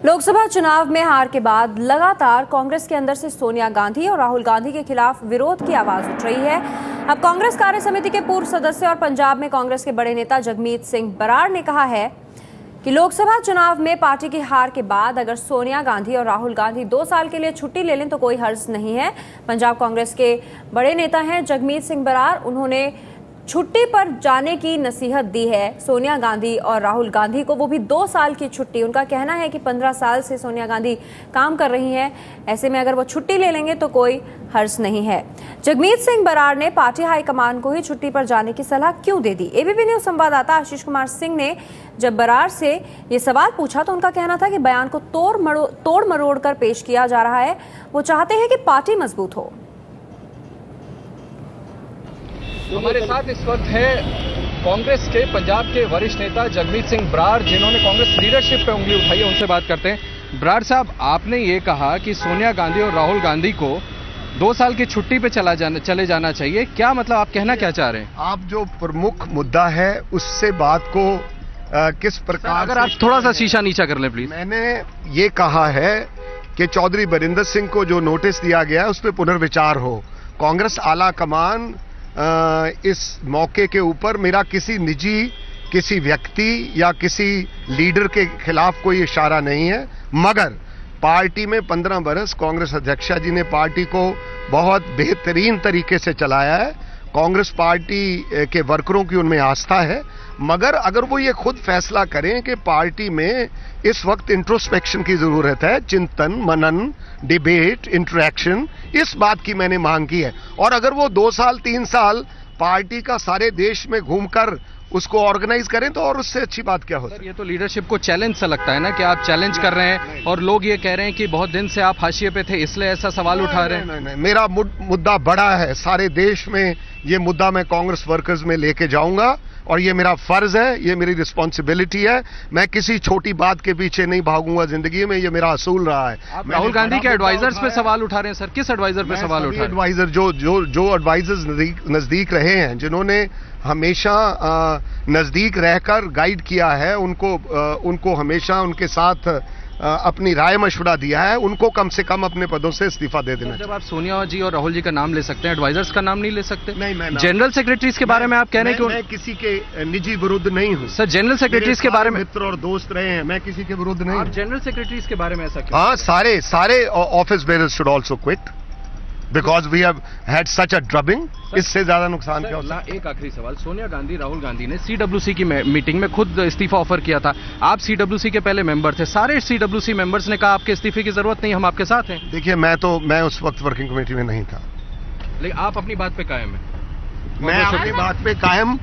लोकसभा चुनाव में हार के बाद लगातार कांग्रेस के अंदर से सोनिया गांधी और राहुल गांधी के खिलाफ विरोध की आवाज उठ रही है। अब कांग्रेस कार्य समिति के पूर्व सदस्य और पंजाब में कांग्रेस के बड़े नेता जगमीत सिंह बराड़ ने कहा है कि लोकसभा चुनाव में पार्टी की हार के बाद अगर सोनिया गांधी और राहुल गांधी 2 साल के लिए छुट्टी ले लें तो कोई हर्ज नहीं है। पंजाब कांग्रेस के बड़े नेता हैं जगमीत सिंह बराड़, उन्होंने छुट्टी पर जाने की नसीहत दी है सोनिया गांधी और राहुल गांधी को, वो भी 2 साल की छुट्टी। उनका कहना है कि 15 साल से सोनिया गांधी काम कर रही हैं, ऐसे में अगर वो छुट्टी ले लेंगे तो कोई हर्ज नहीं है। जगमीत सिंह बराड़ ने पार्टी हाईकमान को ही छुट्टी पर जाने की सलाह क्यों दे दी? एबीपी न्यूज संवाददाता आशीष कुमार सिंह ने जब बराड़ से ये सवाल पूछा तो उनका कहना था कि बयान को तोड़ मरोड़ कर पेश किया जा रहा है। वो चाहते हैं कि पार्टी मजबूत हो। हमारे साथ इस वक्त है कांग्रेस के पंजाब के वरिष्ठ नेता जगमीत सिंह बराड़, जिन्होंने कांग्रेस लीडरशिप पे उंगली उठाई है। उनसे बात करते हैं। बराड़ साहब, आपने ये कहा कि सोनिया गांधी और राहुल गांधी को 2 साल की छुट्टी पे चले जाना चाहिए, क्या मतलब आप कहना क्या चाह रहे हैं? आप जो प्रमुख मुद्दा है उससे बात को किस प्रकार, अगर आप थोड़ा सा शीशा नीचा कर लें प्लीज। मैंने ये कहा है कि चौधरी बरिंदर सिंह को जो नोटिस दिया गया है उस पर पुनर्विचार हो। कांग्रेस आला कमान इस मौके के ऊपर मेरा किसी व्यक्ति या किसी लीडर के खिलाफ कोई इशारा नहीं है, मगर पार्टी में 15 बरस कांग्रेस अध्यक्षा जी ने पार्टी को बहुत बेहतरीन तरीके से चलाया है। कांग्रेस पार्टी के वर्करों की उनमें आस्था है, मगर अगर वो ये खुद फैसला करें कि पार्टी में इस वक्त इंट्रोस्पेक्शन की जरूरत है, चिंतन मनन, डिबेट, इंटरेक्शन, इस बात की मैंने मांग की है। और अगर वो 2 साल 3 साल पार्टी का सारे देश में घूमकर उसको ऑर्गेनाइज करें तो और उससे अच्छी बात क्या हो सकती है? ये तो लीडरशिप को चैलेंज सा लगता है ना कि आप चैलेंज कर रहे हैं और लोग ये कह रहे हैं कि बहुत दिन से आप हाशिए पे थे इसलिए ऐसा सवाल उठा रहे हैं। नहीं, मेरा मुद्दा बड़ा है, सारे देश में ये मुद्दा मैं कांग्रेस वर्कर्स में लेके जाऊंगा और ये मेरा फर्ज है, ये मेरी रिस्पॉन्सिबिलिटी है। मैं किसी छोटी बात के पीछे नहीं भागूंगा जिंदगी में, ये मेरा असूल रहा है। आप राहुल गांधी के एडवाइजर्स पे सवाल उठा रहे हैं सर, किस एडवाइजर पे सवाल उठा रहे हैं? एडवाइजर जो एडवाइजर्स नजदीक रहे हैं, जिन्होंने हमेशा नजदीक रहकर गाइड किया है, उनको हमेशा उनके साथ अपनी राय मशवरा दिया है, उनको कम से कम अपने पदों से इस्तीफा दे देना। जब आप सोनिया जी और राहुल जी का नाम ले सकते हैं, एडवाइजर्स का नाम नहीं ले सकते? नहीं, मैं जनरल सेक्रेटरीज के बारे में आप कह रहे हैं कि मैं किसी के निजी विरुद्ध नहीं हूँ सर। जनरल सेक्रेटरीज के बारे में मित्र और दोस्त रहे हैं, मैं किसी के विरुद्ध नहीं। आप जनरल सेक्रेटरीज के बारे में ऐसा क्यों? हाँ, सारे office bearers should also quit because we have had such a drubbing. इससे ज्यादा नुकसान क्या होता है? एक आखिरी सवाल, सोनिया गांधी राहुल गांधी ने सीडब्ल्यूसी की मीटिंग में खुद इस्तीफा ऑफर किया था। आप सीडब्ल्यूसी के पहले मेंबर थे, सारे सीडब्ल्यूसी मेंबर्स ने कहा आपके इस्तीफे की जरूरत नहीं, हम आपके साथ हैं। देखिए, मैं उस वक्त वर्किंग कमेटी में नहीं था, लेकिन आप अपनी बात पे कायम है। मैं अपनी बात पे कायम।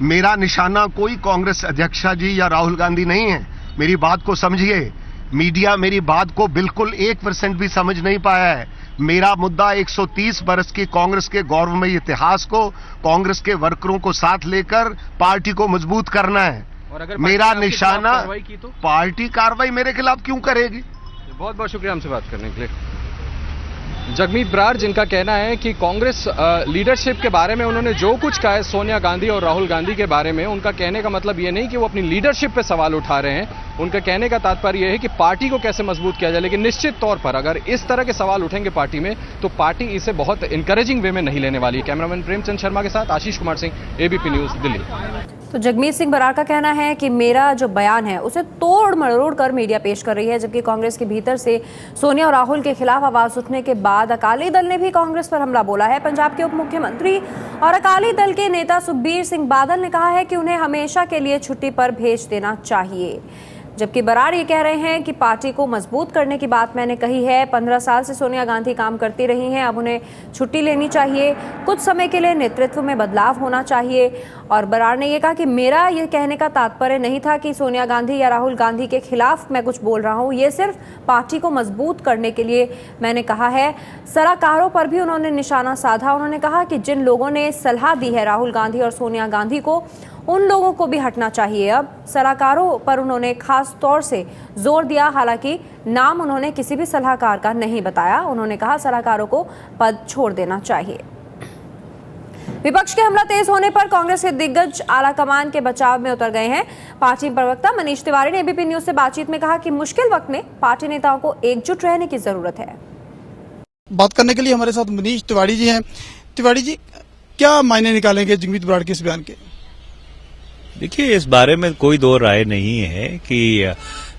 मेरा निशाना कोई कांग्रेस अध्यक्षा जी या राहुल गांधी नहीं है। मेरी बात को समझिए, मीडिया मेरी बात को बिल्कुल 1% भी समझ नहीं पाया है। मेरा मुद्दा 130 बरस की कांग्रेस के गौरवमयी इतिहास को, कांग्रेस के वर्करों को साथ लेकर पार्टी को मजबूत करना है। और अगर मेरा निशाना, की तो पार्टी कार्रवाई मेरे खिलाफ क्यों करेगी? बहुत बहुत शुक्रिया हमसे बात करने के लिए। जगमीत बराड़, जिनका कहना है कि कांग्रेस लीडरशिप के बारे में उन्होंने जो कुछ कहा है सोनिया गांधी और राहुल गांधी के बारे में, उनका कहने का मतलब ये नहीं कि वो अपनी लीडरशिप पे सवाल उठा रहे हैं। उनका कहने का तात्पर्य यह है कि पार्टी को कैसे मजबूत किया जाए, लेकिन निश्चित तौर पर अगर इस तरह के सवाल उठेंगे पार्टी में तो पार्टी इसे बहुत इंकरेजिंग वे में नहीं लेने वाली है। कैमरामैन प्रेमचंद शर्मा के साथ आशीष कुमार सिंह, एबीपी न्यूज, दिल्ली। तो जगमीत सिंह बराड़ का कहना है कि मेरा जो बयान है उसे तोड़ मरोड़ कर मीडिया पेश कर रही है, जबकि कांग्रेस के भीतर से सोनिया और राहुल के खिलाफ आवाज उठने के बाद अकाली दल ने भी कांग्रेस पर हमला बोला है। पंजाब के उप मुख्यमंत्री और अकाली दल के नेता सुखबीर सिंह बादल ने कहा है कि उन्हें हमेशा के लिए छुट्टी पर भेज देना चाहिए, जबकि बराड़ ये कह रहे हैं कि पार्टी को मजबूत करने की बात मैंने कही है। 15 साल से सोनिया गांधी काम करती रही हैं, अब उन्हें छुट्टी लेनी चाहिए, कुछ समय के लिए नेतृत्व में बदलाव होना चाहिए। और बराड़ ने यह कहा कि मेरा ये कहने का तात्पर्य नहीं था कि सोनिया गांधी या राहुल गांधी के खिलाफ मैं कुछ बोल रहा हूँ, ये सिर्फ पार्टी को मजबूत करने के लिए मैंने कहा है। सलाहकारों पर भी उन्होंने निशाना साधा। उन्होंने कहा कि जिन लोगों ने सलाह दी है राहुल गांधी और सोनिया गांधी को, उन लोगों को भी हटना चाहिए। अब सलाहकारों पर उन्होंने खास तौर से जोर दिया, हालांकि नाम उन्होंने किसी भी सलाहकार का नहीं बताया। उन्होंने कहा सलाहकारों को पद छोड़ देना चाहिए। विपक्ष के हमला तेज होने पर कांग्रेस के दिग्गज आलाकमान के बचाव में उतर गए हैं। पार्टी प्रवक्ता मनीष तिवारी ने एबीपी न्यूज से बातचीत में कहा कि मुश्किल वक्त में पार्टी नेताओं को एकजुट रहने की जरूरत है। बात करने के लिए हमारे साथ मनीष तिवारी जी हैं। तिवारी जी, क्या मायने निकालेंगे जगमीत बराड़ के इस बयान के? देखिए, इस बारे में कोई दो राय नहीं है कि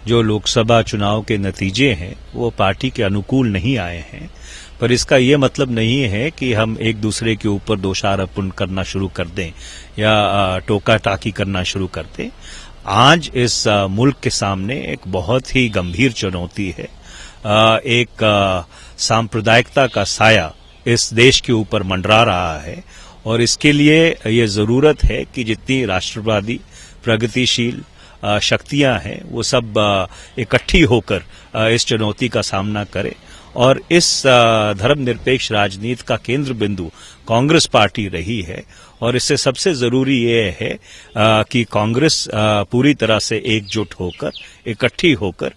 जो लोकसभा चुनाव के नतीजे हैं वो पार्टी के अनुकूल नहीं आए हैं, पर इसका ये मतलब नहीं है कि हम एक दूसरे के ऊपर दोषारोपण करना शुरू कर दें या टोका टाकी करना शुरू कर दें। आज इस मुल्क के सामने एक बहुत ही गंभीर चुनौती है। एक सांप्रदायिकता का साया इस देश के ऊपर मंडरा रहा है और इसके लिए ये जरूरत है कि जितनी राष्ट्रवादी प्रगतिशील शक्तियां हैं वो सब इकट्ठी होकर इस चुनौती का सामना करें और इस धर्मनिरपेक्ष राजनीति का केंद्र बिंदु कांग्रेस पार्टी रही है और इससे सबसे जरूरी ये है कि कांग्रेस पूरी तरह से एकजुट होकर इकट्ठी होकर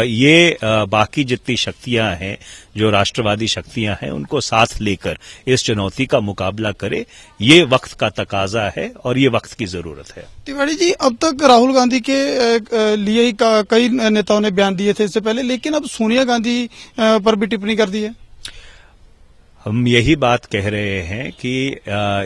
ये बाकी जितनी शक्तियां हैं जो राष्ट्रवादी शक्तियां हैं उनको साथ लेकर इस चुनौती का मुकाबला करे। ये वक्त का तकाजा है और ये वक्त की जरूरत है। तिवारी जी, अब तक राहुल गांधी के लिए ही कई नेताओं ने बयान दिए थे इससे पहले, लेकिन अब सोनिया गांधी पर भी टिप्पणी कर दी है। हम यही बात कह रहे हैं कि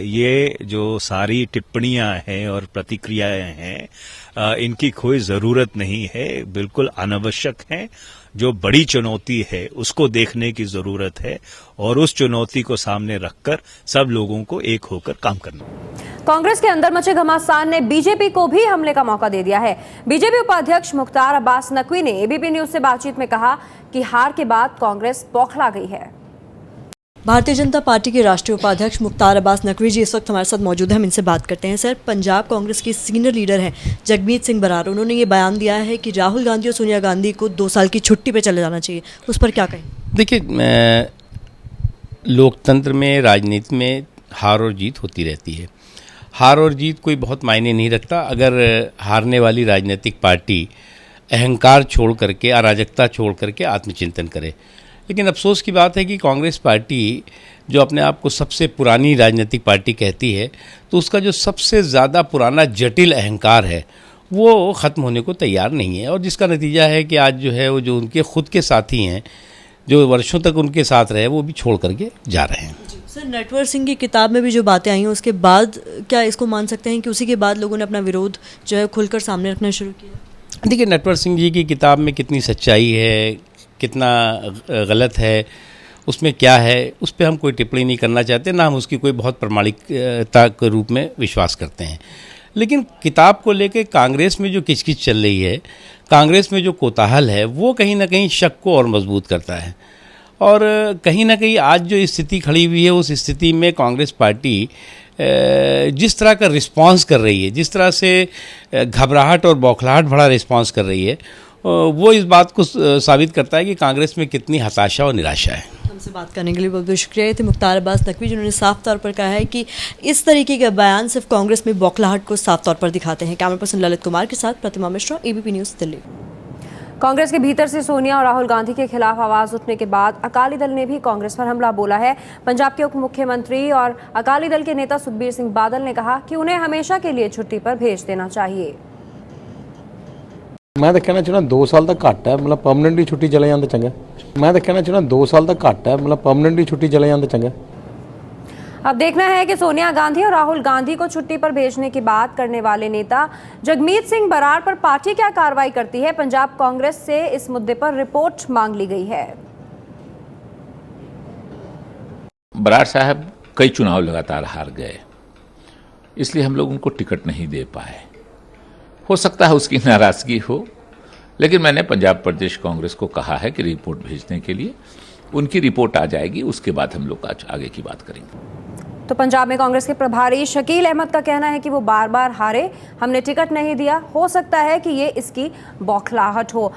ये जो सारी टिप्पणियां हैं और प्रतिक्रियाएं हैं इनकी कोई जरूरत नहीं है, बिल्कुल अनावश्यक है। जो बड़ी चुनौती है उसको देखने की जरूरत है और उस चुनौती को सामने रखकर सब लोगों को एक होकर काम करना। कांग्रेस के अंदर मचे घमासान ने बीजेपी को भी हमले का मौका दे दिया है। बीजेपी उपाध्यक्ष मुख्तार अब्बास नकवी ने एबीपी न्यूज से बातचीत में कहा कि हार के बाद कांग्रेस बौखला गई है। भारतीय जनता पार्टी के राष्ट्रीय उपाध्यक्ष मुख्तार अब्बास नकवी जी इस वक्त हमारे साथ मौजूद हैं। हम इनसे बात करते हैं। सर, पंजाब कांग्रेस के सीनियर लीडर हैं जगमीत सिंह बराड़, उन्होंने ये बयान दिया है कि राहुल गांधी और सोनिया गांधी को 2 साल की छुट्टी पे चले जाना चाहिए। उस पर क्या कहें? देखिए, लोकतंत्र में, राजनीति में हार और जीत होती रहती है। हार और जीत कोई बहुत मायने नहीं रखता अगर हारने वाली राजनीतिक पार्टी अहंकार छोड़ करके, अराजकता छोड़ करके आत्मचिंतन करे। लेकिन अफसोस की बात है कि कांग्रेस पार्टी जो अपने आप को सबसे पुरानी राजनीतिक पार्टी कहती है, तो उसका जो सबसे ज़्यादा पुराना जटिल अहंकार है वो ख़त्म होने को तैयार नहीं है और जिसका नतीजा है कि आज जो है वो जो उनके खुद के साथी हैं, जो वर्षों तक उनके साथ रहे, वो भी छोड़ करके जा रहे हैं। सर, नटवर सिंह की किताब में भी जो बातें आई हैं उसके बाद क्या इसको मान सकते हैं कि उसी के बाद लोगों ने अपना विरोध जो है खुलकर सामने रखना शुरू किया? देखिए, नटवर सिंह जी की किताब में कितनी सच्चाई है, कितना गलत है, उसमें क्या है, उस पर हम कोई टिप्पणी नहीं करना चाहते, ना हम उसकी कोई बहुत प्रामाणिकता के रूप में विश्वास करते हैं। लेकिन किताब को लेकर कांग्रेस में जो किचकिच चल रही है, कांग्रेस में जो कोताहल है, वो कहीं ना कहीं शक को और मजबूत करता है और कहीं ना कहीं आज जो स्थिति खड़ी हुई है उस स्थिति में कांग्रेस पार्टी जिस तरह का रिस्पांस कर रही है, जिस तरह से घबराहट और बौखलाहट भरा रिस्पांस कर रही है, वो इस बात को साबित करता है कि कांग्रेस में कितनी हताशा और निराशा है। हमसे बात करने के लिए बहुत बहुत शुक्रिया। ये थे मुख्तार अब्बास नकवी, जिन्होंने साफ तौर पर कहा है कि इस तरीके के बयान सिर्फ कांग्रेस में बौखलाहट को साफ तौर पर दिखाते हैं। कैमरा पर्सन ललित कुमार के साथ प्रतिमा मिश्रा, एबीपी न्यूज़, दिल्ली। कांग्रेस के भीतर से सोनिया और राहुल गांधी के खिलाफ आवाज उठने के बाद अकाली दल ने भी कांग्रेस पर हमला बोला है। पंजाब के उप मुख्यमंत्री और अकाली दल के नेता सुखबीर सिंह बादल ने कहा कि उन्हें हमेशा के लिए छुट्टी पर भेज देना चाहिए। मैं तो कहना चाहना 2 साल तक घट है, मतलब परमानेंटली छुट्टी चले जाते चंगा। मैं तो कहना चाहना 2 साल तक घट है, मतलब परमानेंटली छुट्टी चले जाते चंगा। अब देखना है कि सोनिया गांधी और राहुल गांधी को छुट्टी पर भेजने की बात करने वाले नेता जगमीत सिंह बराड़ पर पार्टी क्या कार्रवाई करती है। पंजाब कांग्रेस से इस मुद्दे पर रिपोर्ट मांग ली गई है। बराड़ साहब कई चुनाव लगातार हार गए, इसलिए हम लोग उनको टिकट नहीं दे पाए। हो सकता है उसकी नाराजगी हो, लेकिन मैंने पंजाब प्रदेश कांग्रेस को कहा है कि रिपोर्ट भेजने के लिए। उनकी रिपोर्ट आ जाएगी, उसके बाद हम लोग आज आगे की बात करेंगे। तो पंजाब में कांग्रेस के प्रभारी शकील अहमद का कहना है कि वो बार बार हारे, हमने टिकट नहीं दिया। हो सकता है कि ये इसकी बौखलाहट हो।